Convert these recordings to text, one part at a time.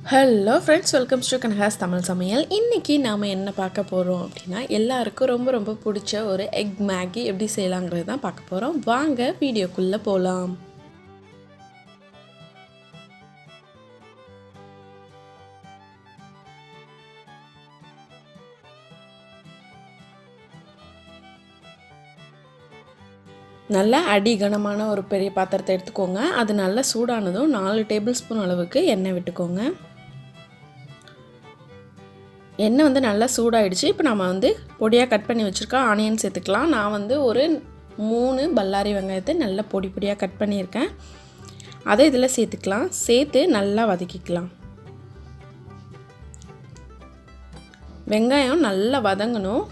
Hello friends, welcome to Kanaka சமையல். இன்றைக்கி நாம் என்ன பார்க்க போகிறோம் அப்படின்னா, எல்லாருக்கும் ரொம்ப ரொம்ப பிடிச்ச ஒரு எக் மேகி எப்படி செய்யலாங்கிறது தான் பார்க்க போகிறோம். வாங்க வீடியோக்குள்ளே போகலாம். நல்லா அடிகனமான ஒரு பெரிய பாத்திரத்தை எடுத்துக்கோங்க. அது நல்லா சூடானதும் 4 டேபிள் ஸ்பூன் அளவுக்கு எண்ணெய் விட்டுக்கோங்க. எண்ணெய் நல்லா சூடாயிடுச்சு. இப்போ நம்ம பொடியாக கட் பண்ணி வச்சுருக்கோம் ஆனியன் சேர்த்துக்கலாம். நான் ஒரு 3 பல்லாரி வெங்காயத்தை நல்லா பொடி பொடியாக கட் பண்ணியிருக்கேன். அதை இதில் சேர்த்துக்கலாம். சேர்த்து நல்லா வதக்கிக்கலாம். வெங்காயம் நல்லா வதங்கணும்.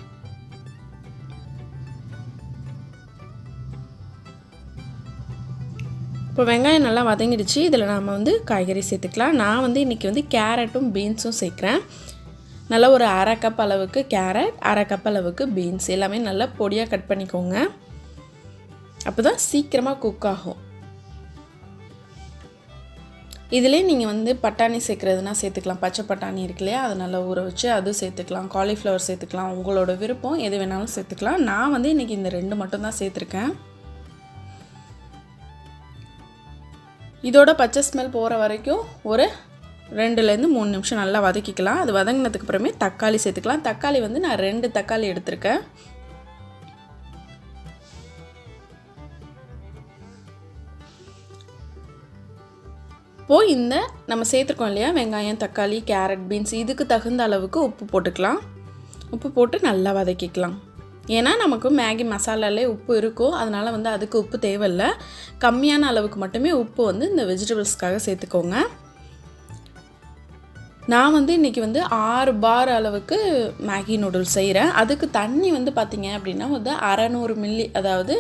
இப்போ வெங்காயம் நல்லா வதங்கிடுச்சு. இதில் நாம் காய்கறி சேர்த்துக்கலாம். நான் இன்றைக்கி கேரட்டும் பீன்ஸும் சேர்க்குறேன். நல்லா ஒரு 1/2 கப் அளவுக்கு கேரட், 1/2 கப் அளவுக்கு பீன்ஸ் எல்லாமே நல்லா பொடியாக கட் பண்ணிக்கோங்க. அப்போ தான் சீக்கிரமாக குக் ஆகும். இதிலே நீங்கள் பட்டாணி சேர்க்குறதுனா சேர்த்துக்கலாம். பச்சை பட்டாணி இருக்கு இல்லையா, அதை நல்லா ஊற வச்சு அது சேர்த்துக்கலாம். காலிஃப்ளவர் சேர்த்துக்கலாம். உங்களோட விருப்பம் எது வேணாலும் சேர்த்துக்கலாம். நான் இன்றைக்கி இந்த 2 மட்டும்தான் சேர்த்துருக்கேன். இதோட பச்சை ஸ்மெல் போகிற வரைக்கும் ஒரு 2லேருந்து 3 நிமிஷம் நல்லா வதக்கிக்கலாம். அது வதங்கினதுக்கு அப்புறமே தக்காளி சேர்த்துக்கலாம். தக்காளி நான் 2 தக்காளி எடுத்திருக்கேன். இப்போது இந்த நம்ம சேர்த்துருக்கோம் இல்லையா, வெங்காயம், தக்காளி, கேரட், பீன்ஸ், இதுக்கு தகுந்த அளவுக்கு உப்பு போட்டுக்கலாம். உப்பு போட்டு நல்லா வதக்கிக்கலாம். ஏன்னா நமக்கு மேகி மசாலாலே உப்பு இருக்கும். அதனால் அதுக்கு உப்பு தேவையில்லை. கம்மியான அளவுக்கு மட்டுமே உப்பு இந்த வெஜிடபிள்ஸ்க்காக சேர்த்துக்கோங்க. நான் இன்றைக்கி 6 பார் அளவுக்கு மேகி நூடுல்ஸ் செய்கிறேன். அதுக்கு தண்ணி பார்த்திங்க அப்படின்னா 600 மில்லி, அதாவது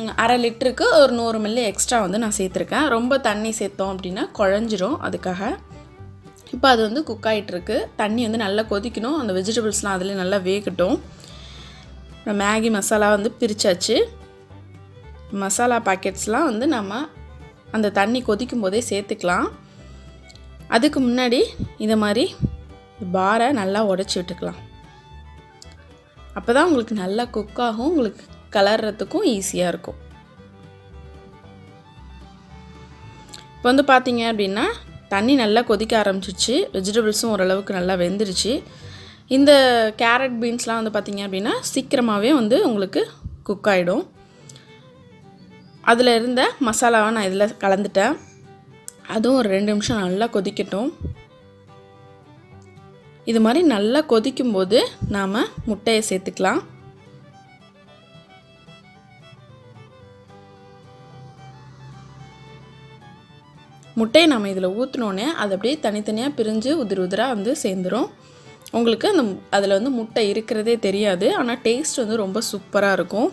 1/2 லிட்டருக்கு ஒரு 100 மில்லி எக்ஸ்ட்ரா நான் சேர்த்துருக்கேன். ரொம்ப தண்ணி சேர்த்தோம் அப்படின்னா குழஞ்சிரும். அதுக்காக இப்போ அது குக் ஆகிட்டுருக்கு. தண்ணி நல்லா கொதிக்கணும். அந்த வெஜிடபிள்ஸ்லாம் அதில் நல்லா வேகட்டும். மேகி மசாலா பிரித்தாச்சு. மசாலா பாக்கெட்ஸ்லாம் நம்ம அந்த தண்ணி கொதிக்கும் போதே சேர்த்துக்கலாம். அதுக்கு முன்னாடி இதை மாதிரி பாரை நல்லா உடச்சி விட்டுக்கலாம். அப்போ தான் உங்களுக்கு நல்லா குக் ஆகும். உங்களுக்கு கலர்றதுக்கும் ஈஸியாக இருக்கும். இப்போ பார்த்தீங்க அப்படின்னா தண்ணி நல்லா கொதிக்க ஆரம்பிச்சிச்சு. வெஜிடபிள்ஸும் ஓரளவுக்கு நல்லா வெந்துருச்சு. இந்த கேரட் பீன்ஸ்லாம் பார்த்தீங்க அப்படின்னா சீக்கிரமாகவே உங்களுக்கு குக் ஆகிடும். அதில் இருந்த மசாலாவை நான் இதில் கலந்துட்டேன். அதுவும் ஒரு 2 நிமிஷம் நல்லா கொதிக்கட்டும். இது மாதிரி நல்லா கொதிக்கும்போது நாம் முட்டையை சேர்த்துக்கலாம். முட்டையை நம்ம இதில் ஊற்றினோன்னே அது அப்படியே தனித்தனியாக பிரிஞ்சு உதிராக சேர்ந்துடும். உங்களுக்கு அந்த அதில் முட்டை இருக்கிறதே தெரியாது. ஆனால் டேஸ்ட் ரொம்ப சூப்பராக இருக்கும்.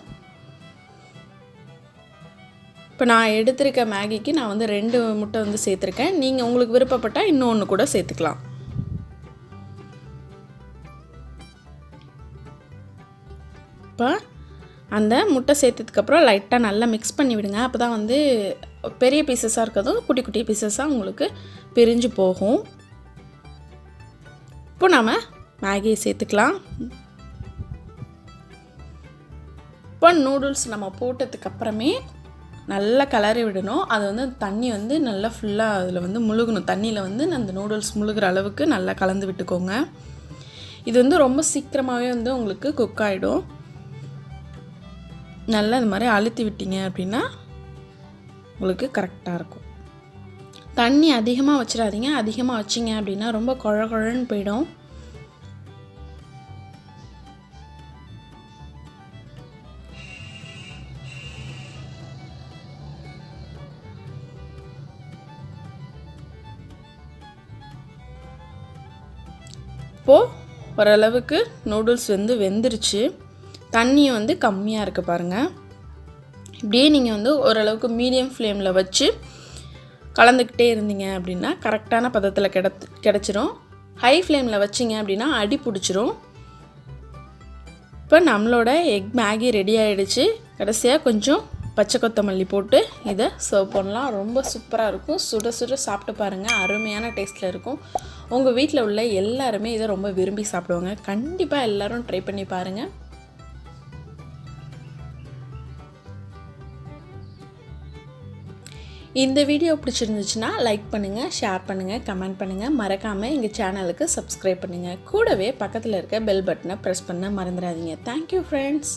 இப்போ நான் எடுத்திருக்க மேகிக்கு நான் 2 முட்டை சேர்த்துருக்கேன். நீங்கள் உங்களுக்கு விருப்பப்பட்டால் இன்னொன்று கூட சேர்த்துக்கலாம். இப்போ அந்த முட்டை சேர்த்ததுக்கப்புறம் லைட்டாக நல்லா மிக்ஸ் பண்ணி விடுங்க. அப்போ தான் பெரிய பீசஸாக இருக்கிறதும் குட்டி குட்டி பீசஸாக உங்களுக்கு பிரிஞ்சு போகும். இப்போ நாம் மேகியை சேர்த்துக்கலாம். இப்போ நூடுல்ஸ் நம்ம போட்டதுக்கப்புறமே நல்லா கிளறி விடணும். அது தண்ணி நல்லா ஃபுல்லாக அதில் முழுகணும். தண்ணியில் அந்த நூடுல்ஸ் முழுகிற அளவுக்கு நல்லா கலந்து விட்டுக்கோங்க. இது ரொம்ப சீக்கிரமாகவே உங்களுக்கு குக் ஆகிடும். நல்லா இது மாதிரி அழுத்தி விட்டீங்க அப்படின்னா உங்களுக்கு கரெக்டாக இருக்கும். தண்ணி அதிகமாக வச்சிடாதீங்க. அதிகமாக வச்சிங்க அப்படின்னா ரொம்ப குழன்னு போயிடும். இப்போது ஓரளவுக்கு நூடுல்ஸ் வெந்துருச்சு. தண்ணியும் கம்மியாக இருக்குது பாருங்கள். இப்படியே நீங்கள் ஓரளவுக்கு மீடியம் ஃப்ளேமில் வச்சு கலந்துக்கிட்டே இருந்தீங்க அப்படின்னா கரெக்டான பதத்தில் கிடச்சிரும். ஹை ஃப்ளேமில் வச்சிங்க அப்படின்னா அடி பிடிச்சிரும். இப்போ நம்மளோட எக் மேகி ரெடி ஆகிடுச்சு. கடைசியாக கொஞ்சம் பச்சை கொத்தமல்லி போட்டு இதை சர்வ் பண்ணலாம். ரொம்ப சூப்பராக இருக்கும். சுட சுட சாப்பிட்டு பாருங்கள், அருமையான டேஸ்ட்டில் இருக்கும். உங்கள் வீட்டில் உள்ள எல்லாருமே இதை ரொம்ப விரும்பி சாப்பிடுவாங்க. கண்டிப்பாக எல்லோரும் ட்ரை பண்ணி பாருங்கள். இந்த வீடியோ பிடிச்சிருந்துச்சுன்னா லைக் பண்ணுங்கள், ஷேர் பண்ணுங்கள், கமெண்ட் பண்ணுங்கள். மறக்காமல் எங்கள் சேனலுக்கு சப்ஸ்கிரைப் பண்ணுங்கள். கூடவே பக்கத்தில் இருக்க பெல் பட்டனை ப்ரெஸ் பண்ண மறந்துடாதீங்க. Thank you friends.